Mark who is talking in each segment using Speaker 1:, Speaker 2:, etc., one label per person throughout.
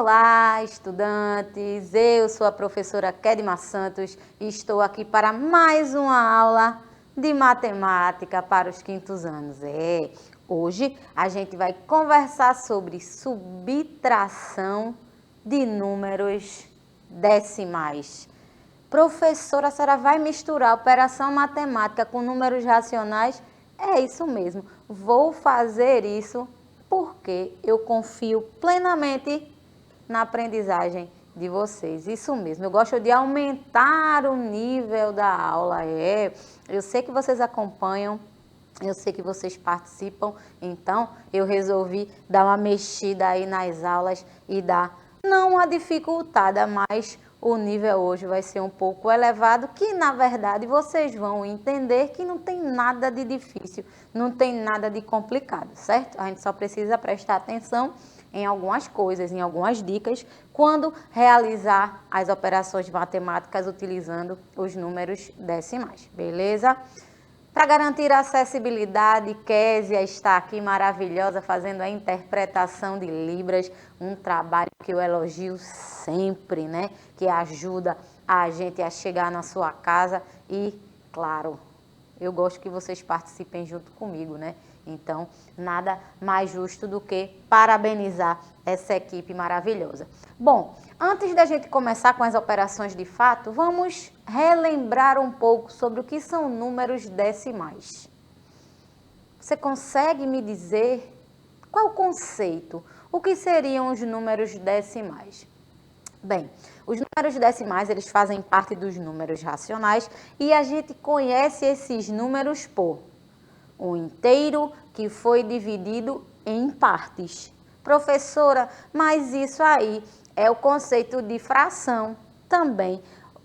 Speaker 1: Olá, estudantes! Eu sou a professora Kedma Santos e estou aqui para mais uma aula de matemática para os quintos anos. Hoje a gente vai conversar sobre subtração de números decimais. Professora, a senhora vai misturar operação matemática com números racionais? É isso mesmo, vou fazer isso porque eu confio plenamente na aprendizagem de vocês. Isso mesmo, eu gosto de aumentar o nível da aula. Eu sei que vocês acompanham, eu sei que vocês participam, então eu resolvi dar uma mexida aí nas aulas e dar, não uma dificultada, mas o nível hoje vai ser um pouco elevado, que na verdade vocês vão entender que não tem nada de difícil, não tem nada de complicado, certo? A gente só precisa prestar atenção em algumas coisas, em algumas dicas, quando realizar as operações matemáticas utilizando os números decimais, beleza? Para garantir a acessibilidade, Késia está aqui maravilhosa fazendo a interpretação de Libras, um trabalho que eu elogio sempre, né? Que ajuda a gente a chegar na sua casa e, claro, eu gosto que vocês participem junto comigo, né? Então, nada mais justo do que parabenizar essa equipe maravilhosa. Bom, antes da gente começar com as operações de fato, vamos relembrar um pouco sobre o que são números decimais. Você consegue me dizer qual o conceito? O que seriam os números decimais? Bem, os números decimais, eles fazem parte dos números racionais e a gente conhece esses números por um inteiro que foi dividido em partes. Professora, mas isso aí é o conceito de fração também.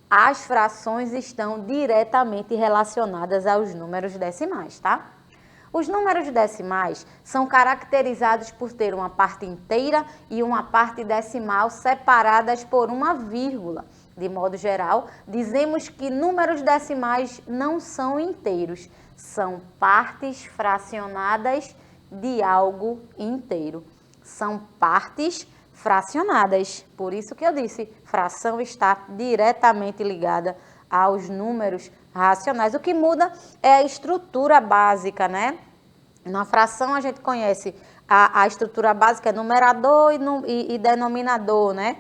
Speaker 1: As frações estão diretamente relacionadas aos números decimais, tá? Os números decimais são caracterizados por ter uma parte inteira e uma parte decimal separadas por uma vírgula. De modo geral, dizemos que números decimais não são inteiros, são partes fracionadas de algo inteiro. São partes fracionadas. Por isso que eu disse, fração está diretamente ligada aos números racionais. O que muda é a estrutura básica, né? Na fração a gente conhece a estrutura básica, numerador e denominador, né?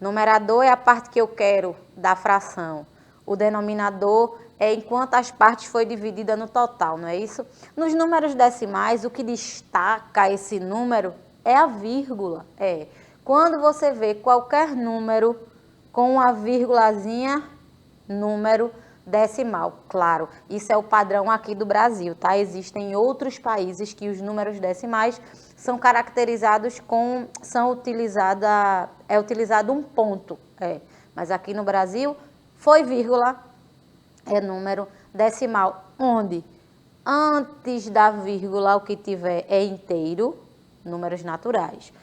Speaker 1: Numerador é a parte que eu quero da fração. O denominador é em quantas partes foi dividida no total, não é isso? Nos números decimais, o que destaca esse número é a vírgula. Quando você vê qualquer número com uma vírgulazinha, número decimal, claro, isso é o padrão aqui do Brasil, tá? Existem outros países que os números decimais são caracterizados com, é utilizado um ponto, mas aqui no Brasil foi vírgula, é número decimal, onde antes da vírgula o que tiver é inteiro, números naturais,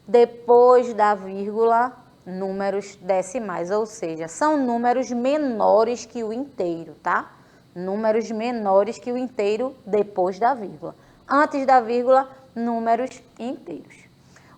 Speaker 1: depois da vírgula, números decimais, ou seja, são números menores que o inteiro, tá? Números menores que o inteiro depois da vírgula. Antes da vírgula, números inteiros.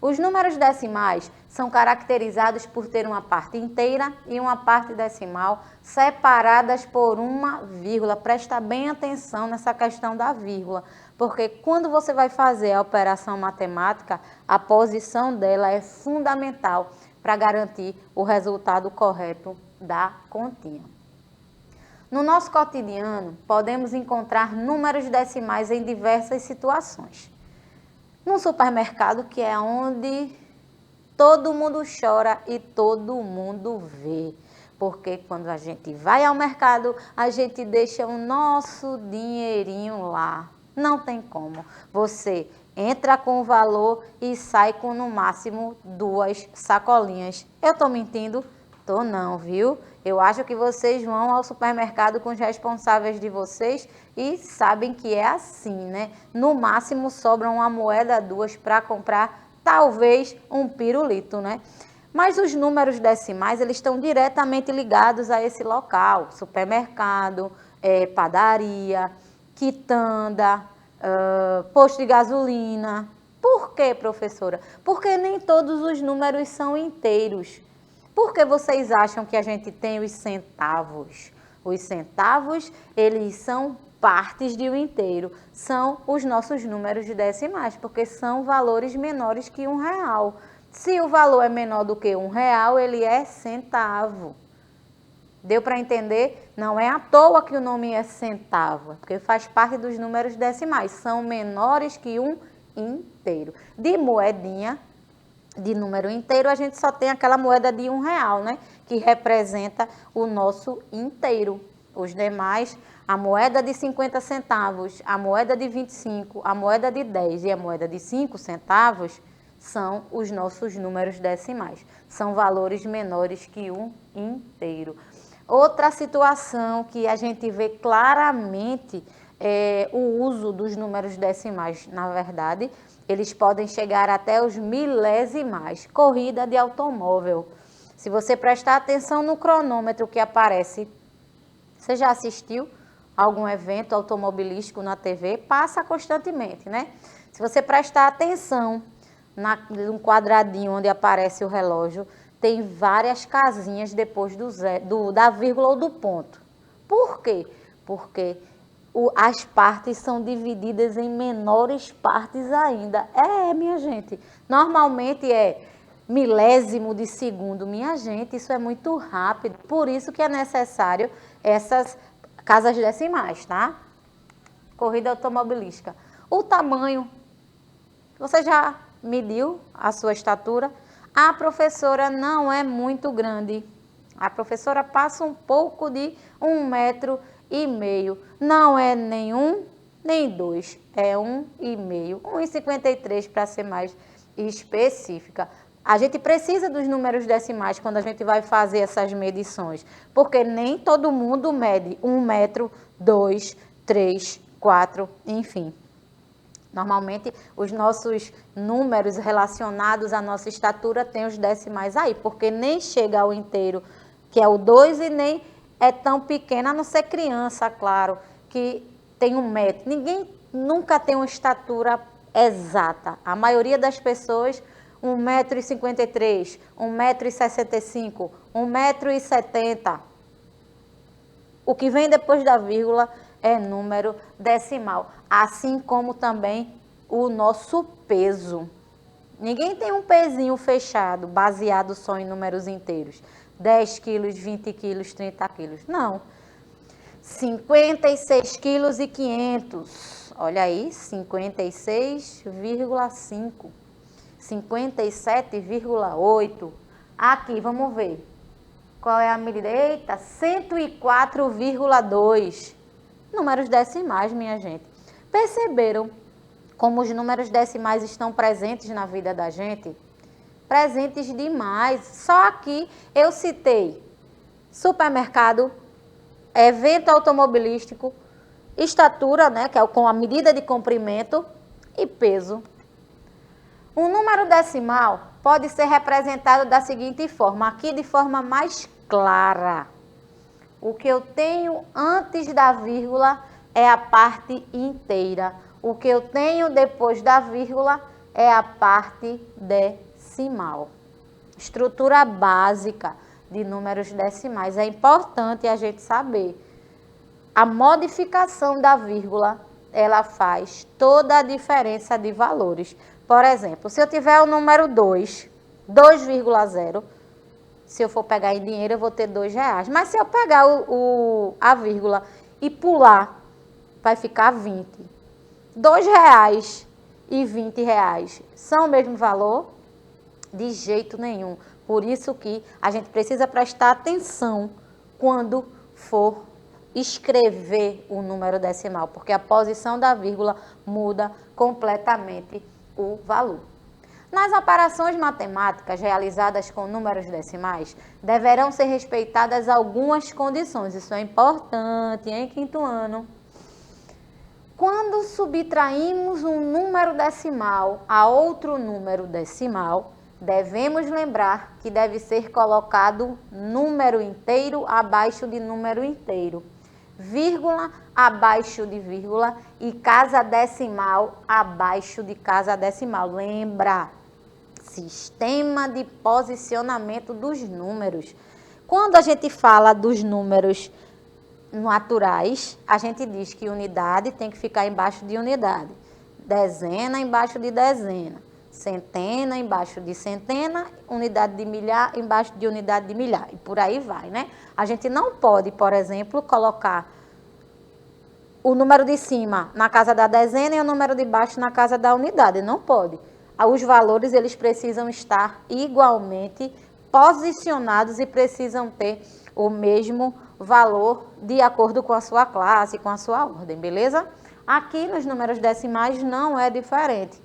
Speaker 1: Os números decimais são caracterizados por ter uma parte inteira e uma parte decimal separadas por uma vírgula. Presta bem atenção nessa questão da vírgula, porque quando você vai fazer a operação matemática, a posição dela é fundamental para garantir o resultado correto da continha. No nosso cotidiano, podemos encontrar números decimais em diversas situações. No supermercado, que é onde todo mundo chora e todo mundo vê. Porque quando a gente vai ao mercado, a gente deixa o nosso dinheirinho lá. Não tem como. Você entra com o valor e sai com no máximo 2 sacolinhas. Eu tô mentindo? Tô não, viu? Eu acho que vocês vão ao supermercado com os responsáveis de vocês e sabem que é assim, né? No máximo sobra uma moeda, 2 para comprar talvez um pirulito, né? Mas os números decimais, eles estão diretamente ligados a esse local. Supermercado, padaria, quitanda, posto de gasolina, Por quê, professora? Porque nem todos os números são inteiros. Por que vocês acham que a gente tem os centavos? Os centavos, eles são partes de um inteiro. São os nossos números decimais, porque são valores menores que R$1. Se o valor é menor do que R$1, ele é centavo. Deu para entender? Não é à toa que o nome é centavo, porque faz parte dos números decimais. São menores que um inteiro. De moedinha, de número inteiro, a gente só tem aquela moeda de R$1, né? Que representa o nosso inteiro. Os demais, a moeda de 50 centavos, a moeda de 25, a moeda de 10 e a moeda de 5 centavos são os nossos números decimais. São valores menores que um inteiro. Outra situação que a gente vê claramente é o uso dos números decimais. Na verdade, eles podem chegar até os milésimais. Corrida de automóvel. Se você prestar atenção no cronômetro que aparece, você já assistiu algum evento automobilístico na TV? Passa constantemente, né? Se você prestar atenção num quadradinho onde aparece o relógio, tem várias casinhas depois da vírgula ou do ponto. Por quê? Porque as partes são divididas em menores partes ainda. Minha gente, normalmente é milésimo de segundo. Minha gente, isso é muito rápido. Por isso que é necessário essas casas decimais, tá? Corrida automobilística. O tamanho, você já mediu a sua estatura? A professora não é muito grande. A professora passa um pouco de 1,5 m. Não é nem 1, nem 2. É 1,5. 1,53 para ser mais específica. A gente precisa dos números decimais quando a gente vai fazer essas medições. Porque nem todo mundo mede 1 metro, 2, 3, 4, enfim. Normalmente, os nossos números relacionados à nossa estatura têm os decimais aí, porque nem chega ao inteiro, que é o 2, e nem é tão pequeno, a não ser criança, claro, que tem 1 metro. Ninguém nunca tem uma estatura exata. A maioria das pessoas, 1,53 m, 1,65 m, 1,70 m. O que vem depois da vírgula é número decimal, assim como também o nosso peso. Ninguém tem um pezinho fechado, baseado só em números inteiros. 10 quilos, 20 quilos, 30 quilos. Não. 56,5 kg. Olha aí, 56,5. 57,8. Aqui, vamos ver. Qual é a medida? Eita, 104,2. Números decimais, minha gente. Perceberam como os números decimais estão presentes na vida da gente? Presentes demais. Só aqui eu citei supermercado, evento automobilístico, estatura, né, que é com a medida de comprimento, e peso. Um número decimal pode ser representado da seguinte forma, aqui de forma mais clara. O que eu tenho antes da vírgula é a parte inteira. O que eu tenho depois da vírgula é a parte decimal. Estrutura básica de números decimais. É importante a gente saber. A modificação da vírgula, ela faz toda a diferença de valores. Por exemplo, se eu tiver o número 2, 2,0, se eu for pegar em dinheiro, eu vou ter R$2. Mas se eu pegar a vírgula e pular, vai ficar 20. R$2 e R$20 são o mesmo valor? De jeito nenhum. Por isso que a gente precisa prestar atenção quando for escrever o número decimal, porque a posição da vírgula muda completamente o valor. Nas operações matemáticas realizadas com números decimais, deverão ser respeitadas algumas condições. Isso é importante, em quinto ano. Quando subtraímos um número decimal a outro número decimal, devemos lembrar que deve ser colocado número inteiro abaixo de número inteiro. vírgula abaixo de vírgula e casa decimal abaixo de casa decimal. Lembra? Sistema de posicionamento dos números. Quando a gente fala dos números naturais, a gente diz que unidade tem que ficar embaixo de unidade, dezena embaixo de dezena, centena embaixo de centena, unidade de milhar embaixo de unidade de milhar, e por aí vai, né? A gente não pode, por exemplo, colocar o número de cima na casa da dezena e o número de baixo na casa da unidade, não pode. Os valores, eles precisam estar igualmente posicionados e precisam ter o mesmo valor de acordo com a sua classe, com a sua ordem, beleza? Aqui nos números decimais não é diferente.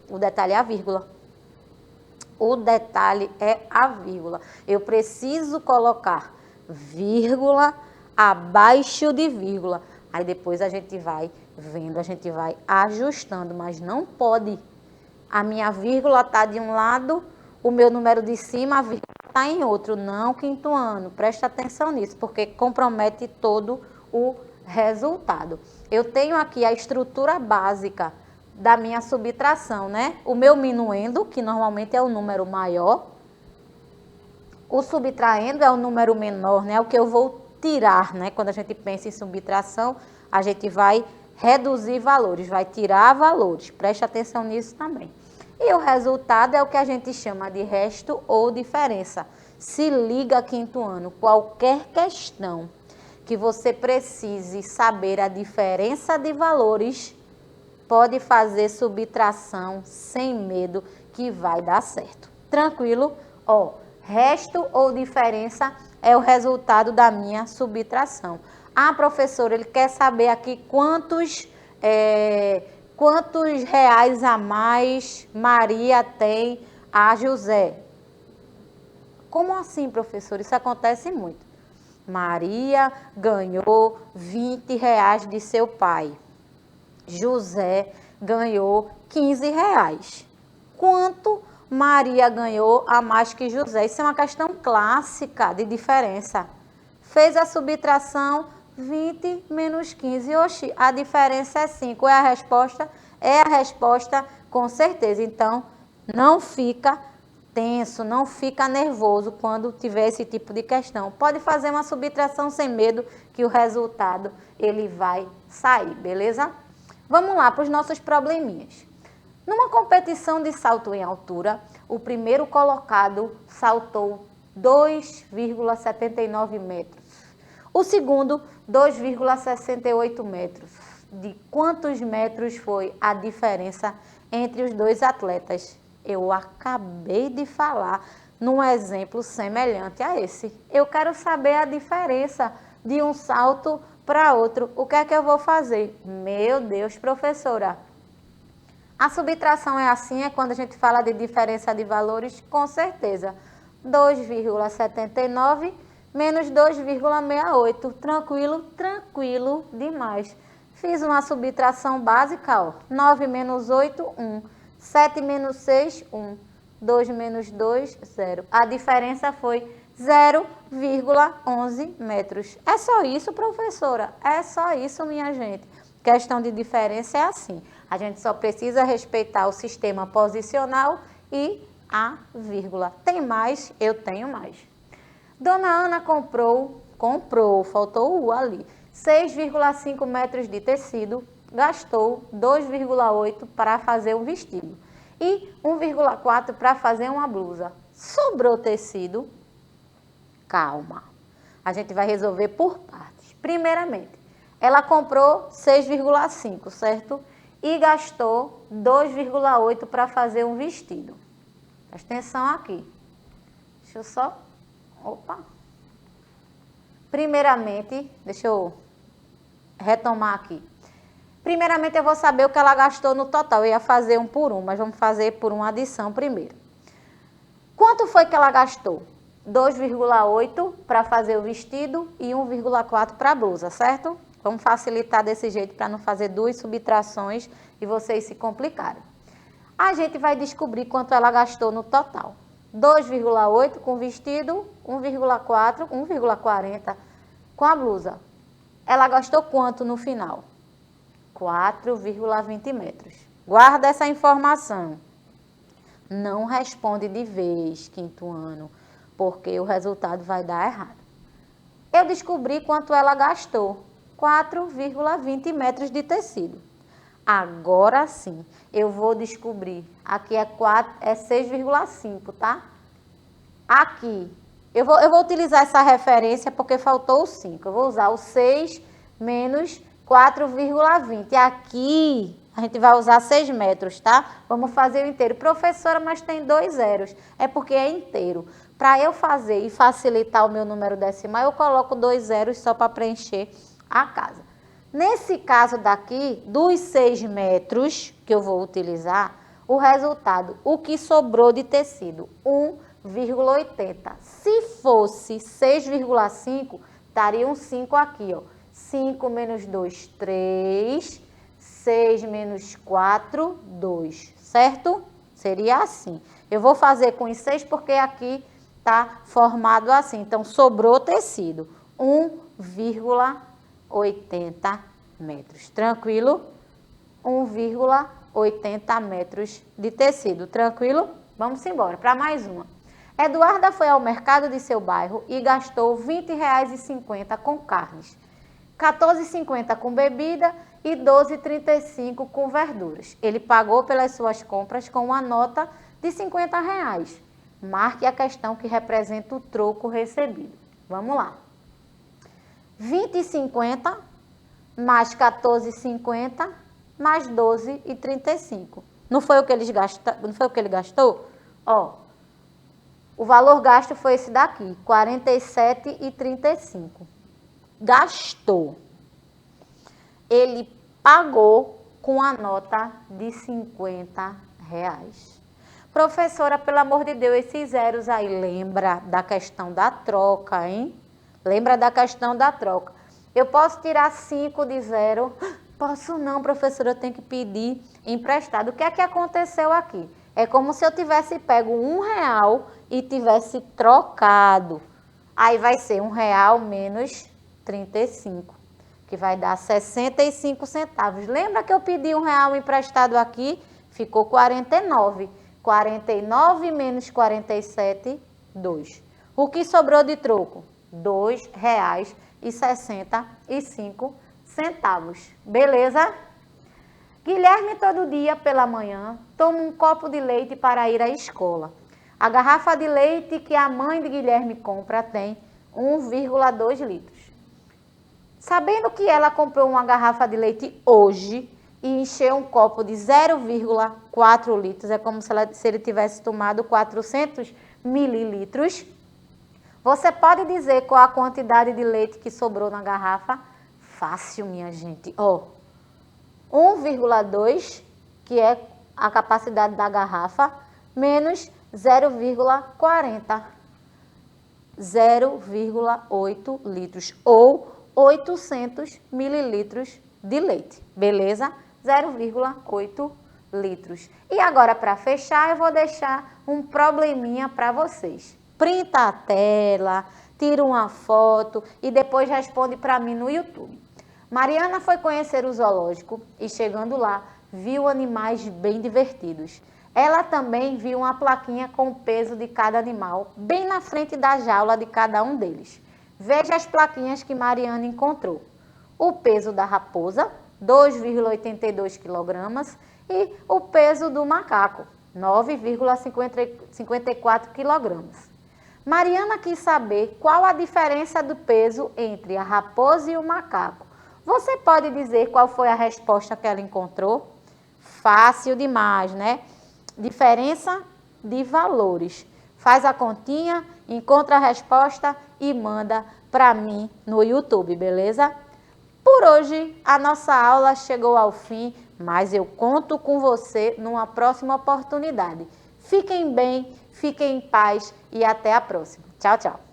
Speaker 1: O detalhe é a vírgula. O detalhe é a vírgula. Eu preciso colocar vírgula abaixo de vírgula. Aí depois a gente vai vendo, a gente vai ajustando, mas não pode. A minha vírgula está de um lado, o meu número de cima, a vírgula está em outro. Não, quinto ano. Presta atenção nisso, porque compromete todo o resultado. Eu tenho aqui a estrutura básica da minha subtração, né? O meu minuendo, que normalmente é o número maior. O subtraindo é o número menor, né? O que eu vou tirar, né? Quando a gente pensa em subtração, a gente vai reduzir valores, vai tirar valores. Preste atenção nisso também. E o resultado é o que a gente chama de resto ou diferença. Se liga, quinto ano, qualquer questão que você precise saber a diferença de valores, pode fazer subtração sem medo que vai dar certo. Tranquilo? Ó, resto ou diferença é o resultado da minha subtração. Ah, professora, ele quer saber aqui quantos reais a mais Maria tem a José. Como assim, professor? Isso acontece muito. Maria ganhou 20 reais de seu pai. José ganhou 15 reais. Quanto Maria ganhou a mais que José? Isso é uma questão clássica de diferença. Fez a subtração, 20 menos 15. Oxi, a diferença é 5. É a resposta? É a resposta, com certeza. Então, não fica tenso, não fica nervoso quando tiver esse tipo de questão. Pode fazer uma subtração sem medo que o resultado ele vai sair, beleza? Vamos lá para os nossos probleminhas. Numa competição de salto em altura, o primeiro colocado saltou 2,79 metros. O segundo, 2,68 metros. De quantos metros foi a diferença entre os dois atletas? Eu acabei de falar num exemplo semelhante a esse. Eu quero saber a diferença de um salto para outro. O que é que eu vou fazer? Meu Deus, professora. A subtração é assim, é quando a gente fala de diferença de valores, com certeza. 2,79 menos 2,68. Tranquilo? Tranquilo demais. Fiz uma subtração básica, ó. 9 menos 8, 1. 7 menos 6, 1. 2 menos 2, 0. A diferença foi 0,11 metros. É só isso, professora? É só isso, minha gente. Questão de diferença é assim. A gente só precisa respeitar o sistema posicional e a vírgula. Tem mais? Eu tenho mais. Dona Ana comprou, faltou o U ali, 6,5 metros de tecido, gastou 2,8 para fazer um vestido e 1,4 para fazer uma blusa. Sobrou tecido? Calma. A gente vai resolver por partes. Primeiramente, ela comprou 6,5, certo? E gastou 2,8 para fazer um vestido. Presta atenção aqui. Deixa eu só... Opa! Primeiramente, deixa eu retomar aqui. Primeiramente, eu vou saber o que ela gastou no total. Eu ia fazer um por um, mas vamos fazer por uma adição primeiro. Quanto foi que ela gastou? 2,8 para fazer o vestido e 1,4 para a blusa, certo? Vamos facilitar desse jeito para não fazer duas subtrações e vocês se complicarem. A gente vai descobrir quanto ela gastou no total. 2,8 com o vestido, 1,4, 1,40 com a blusa. ela gastou quanto no final? 4,20 metros. Guarda essa informação. Não responde de vez, quinto ano, porque o resultado vai dar errado. Eu descobri quanto ela gastou. 4,20 metros de tecido. Agora sim, eu vou descobrir. Aqui é 6,5, tá? Aqui, eu vou utilizar essa referência porque faltou o 5. Eu vou usar o 6 menos 4,20. Aqui, a gente vai usar 6 metros, tá? Vamos fazer o inteiro. Professora, mas tem 2 zeros. É porque é inteiro. Para eu fazer e facilitar o meu número decimal, eu coloco 2 zeros só para preencher a casa. Nesse caso daqui, dos 6 metros que eu vou utilizar, o resultado, o que sobrou de tecido, 1,80. Se fosse 6,5, estaria um 5 aqui, ó. 5 menos 2, 3. 6 menos 4, 2. Certo? Seria assim. Eu vou fazer com os 6 porque aqui está formado assim. Então, sobrou tecido. 1,80 metros. Tranquilo? 1,80 metros de tecido. Tranquilo? Vamos embora para mais uma. Eduarda foi ao mercado de seu bairro e gastou R$ 20,50 com carnes, R$ 14,50 com bebida e R$ 12,35 com verduras. Ele pagou pelas suas compras com uma nota de R$ 50. Marque a questão que representa o troco recebido. Vamos lá. 20,50 mais 14,50 mais 12,35. Não foi o que ele gastou? Ó, o valor gasto foi esse daqui, 47,35. Gastou. Ele pagou com a nota de R$ 50. Professora, pelo amor de Deus, esses zeros aí, lembra da questão da troca, hein? Lembra da questão da troca. Eu posso tirar 5 de zero? Posso não, professora, eu tenho que pedir emprestado. O que é que aconteceu aqui? É como se eu tivesse pego R$1 e tivesse trocado. Aí vai ser R$1 menos 35, que vai dar 65 centavos. Lembra que eu pedi R$1 emprestado aqui? Ficou 49. 49 menos 47, 2. O que sobrou de troco? R$ 2,65. Beleza? Guilherme todo dia pela manhã toma um copo de leite para ir à escola. A garrafa de leite que a mãe de Guilherme compra tem 1,2 litros. Sabendo que ela comprou uma garrafa de leite hoje e encheu um copo de 0,4 litros, é como se ele tivesse tomado 400 mililitros, você pode dizer qual a quantidade de leite que sobrou na garrafa? Fácil, minha gente. Ó, 1,2, que é a capacidade da garrafa, menos 0,40. 0,8 litros ou 800 mililitros de leite, beleza? 0,8 litros. E agora, para fechar, eu vou deixar um probleminha para vocês. Printa a tela, tira uma foto e depois responde para mim no YouTube. Mariana foi conhecer o zoológico e, chegando lá, viu animais bem divertidos. Ela também viu uma plaquinha com o peso de cada animal, bem na frente da jaula de cada um deles. Veja as plaquinhas que Mariana encontrou. O peso da raposa, 2,82 kg, e o peso do macaco, 9,54 kg. Mariana quis saber qual a diferença do peso entre a raposa e o macaco. Você pode dizer qual foi a resposta que ela encontrou? Fácil demais, né? Diferença de valores. Faz a continha, encontra a resposta e manda para mim no YouTube, beleza? Por hoje, a nossa aula chegou ao fim, mas eu conto com você numa próxima oportunidade. Fiquem bem, fiquem em paz e até a próxima. Tchau, tchau.